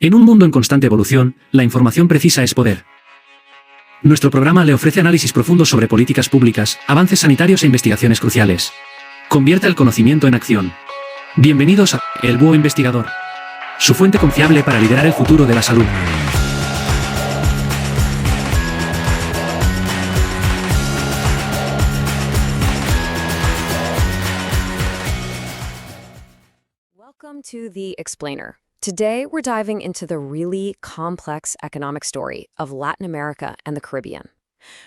En un mundo en constante evolución, la información precisa es poder. Nuestro programa le ofrece análisis profundos sobre políticas públicas, avances sanitarios e investigaciones cruciales. Convierta el conocimiento en acción. Bienvenidos a El Búho Investigador, su fuente confiable para liderar el futuro de la salud. Welcome to The Explainer. Today, we're diving into the really complex economic story of Latin America and the Caribbean.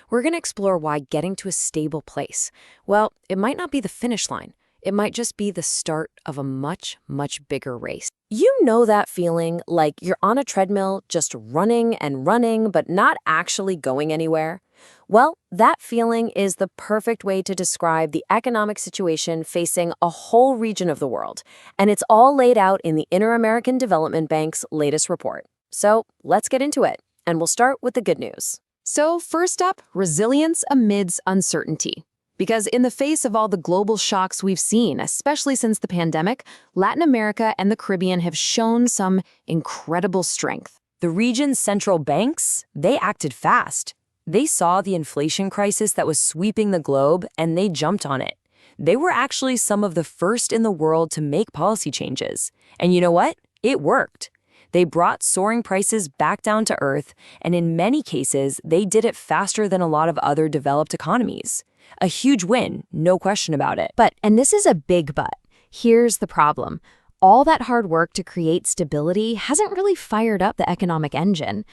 We're going to explore why getting to a stable place, well, it might not be the finish line. It might just be the start of a much, much bigger race. You know that feeling like you're on a treadmill just running and running, but not actually going anywhere? Well, that feeling is the perfect way to describe the economic situation facing a whole region of the world, and it's all laid out in the Inter-American Development Bank's latest report. So let's get into it, and we'll start with the good news. So first up, resilience amidst uncertainty. Because in the face of all the global shocks we've seen, especially since the pandemic, Latin America and the Caribbean have shown some incredible strength. The region's central banks, they acted fast. They saw the inflation crisis that was sweeping the globe, and they jumped on it. They were actually some of the first in the world to make policy changes. And you know what? It worked. They brought soaring prices back down to earth, and in many cases, they did it faster than a lot of other developed economies. A huge win, no question about it. But, and this is a big but, here's the problem. All that hard work to create stability hasn't really fired up the economic engine.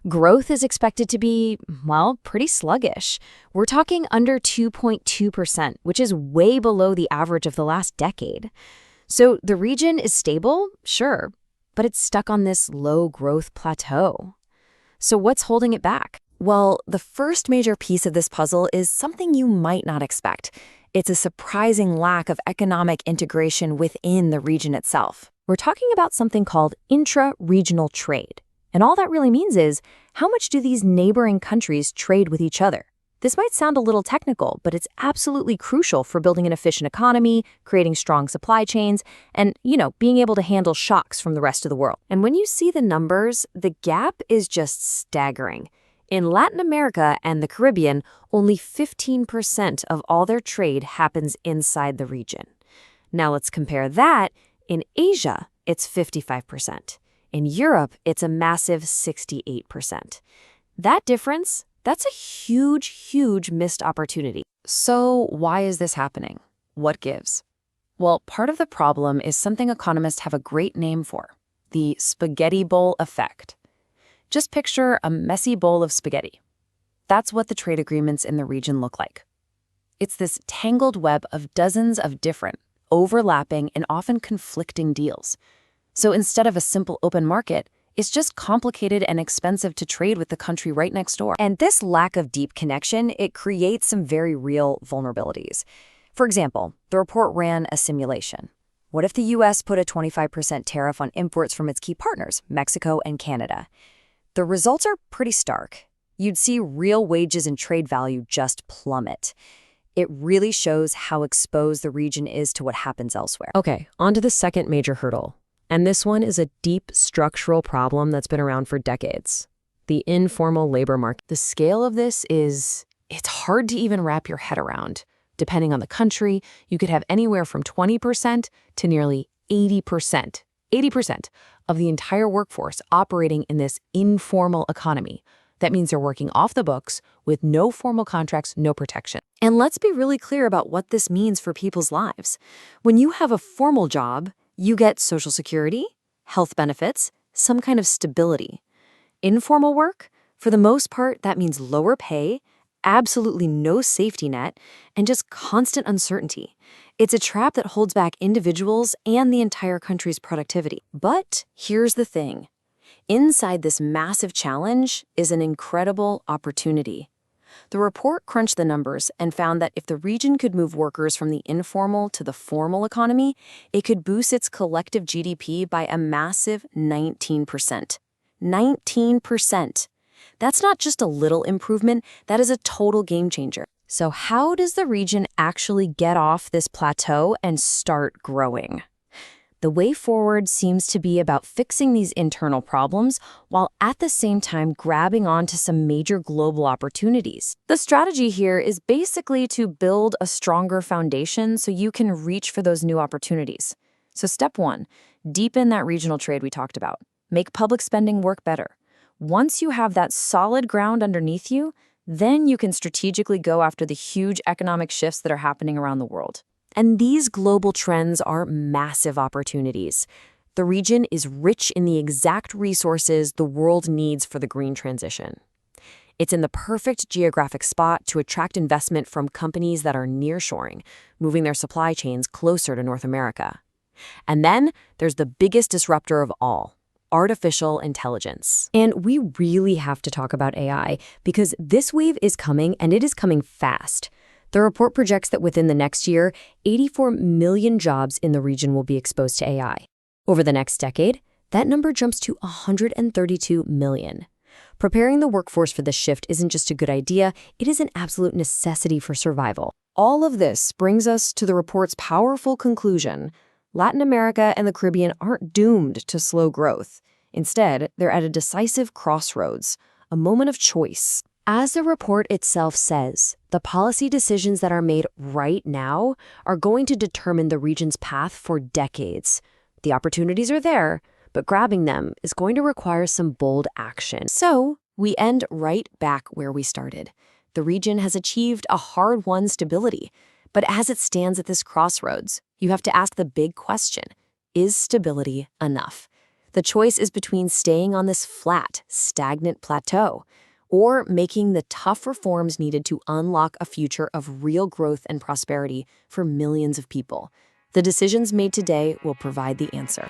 Growth is expected to be, well, pretty sluggish. We're talking under 2.2%, which is way below the average of the last decade. So the region is stable, sure, but it's stuck on this low growth plateau. So what's holding it back? Well, the first major piece of this puzzle is something you might not expect. It's a surprising lack of economic integration within the region itself. We're talking about something called intra-regional trade. And all that really means is, how much do these neighboring countries trade with each other? This might sound a little technical, but it's absolutely crucial for building an efficient economy, creating strong supply chains, and, being able to handle shocks from the rest of the world. And when you see the numbers, the gap is just staggering. In Latin America and the Caribbean, only 15% of all their trade happens inside the region. Now let's compare that. In Asia, it's 55%. In Europe, it's a massive 68%. That difference, that's a huge, huge missed opportunity. So why is this happening? What gives? Well, part of the problem is something economists have a great name for, the spaghetti bowl effect. Just picture a messy bowl of spaghetti. That's what the trade agreements in the region look like. It's this tangled web of dozens of different, overlapping, and often conflicting deals. So instead of a simple open market, it's just complicated and expensive to trade with the country right next door. And this lack of deep connection, it creates some very real vulnerabilities. For example, the report ran a simulation. What if the US put a 25% tariff on imports from its key partners, Mexico and Canada? The results are pretty stark. You'd see real wages and trade value just plummet. It really shows how exposed the region is to what happens elsewhere. Okay, on to the second major hurdle. And this one is a deep structural problem that's been around for decades. The informal labor market. The scale of this it's hard to even wrap your head around. Depending on the country, you could have anywhere from 20% to nearly 80%. 80% of the entire workforce operating in this informal economy. That means they're working off the books with no formal contracts, no protection. And let's be really clear about what this means for people's lives. When you have a formal job, you get Social Security, health benefits, some kind of stability. Informal work, for the most part, that means lower pay, absolutely no safety net, and just constant uncertainty. It's a trap that holds back individuals and the entire country's productivity. But here's the thing. Inside this massive challenge is an incredible opportunity. The report crunched the numbers and found that if the region could move workers from the informal to the formal economy, it could boost its collective GDP by a massive 19%. 19%. That's not just a little improvement, that is a total game changer. So how does the region actually get off this plateau and start growing? The way forward seems to be about fixing these internal problems while at the same time grabbing onto some major global opportunities. The strategy here is basically to build a stronger foundation so you can reach for those new opportunities. So step 1, deepen that regional trade we talked about. Make public spending work better. Once you have that solid ground underneath you, then you can strategically go after the huge economic shifts that are happening around the world. And these global trends are massive opportunities. The region is rich in the exact resources the world needs for the green transition. It's in the perfect geographic spot to attract investment from companies that are nearshoring, moving their supply chains closer to North America. And then there's the biggest disruptor of all, artificial intelligence. And we really have to talk about AI because this wave is coming and it is coming fast. The report projects that within the next year, 84 million jobs in the region will be exposed to AI. Over the next decade, that number jumps to 132 million. Preparing the workforce for this shift isn't just a good idea, it is an absolute necessity for survival. All of this brings us to the report's powerful conclusion. Latin America and the Caribbean aren't doomed to slow growth. Instead, they're at a decisive crossroads, a moment of choice. As the report itself says, the policy decisions that are made right now are going to determine the region's path for decades. The opportunities are there, but grabbing them is going to require some bold action. So, we end right back where we started. The region has achieved a hard-won stability, but as it stands at this crossroads, you have to ask the big question, is stability enough? The choice is between staying on this flat, stagnant plateau or making the tough reforms needed to unlock a future of real growth and prosperity for millions of people. The decisions made today will provide the answer.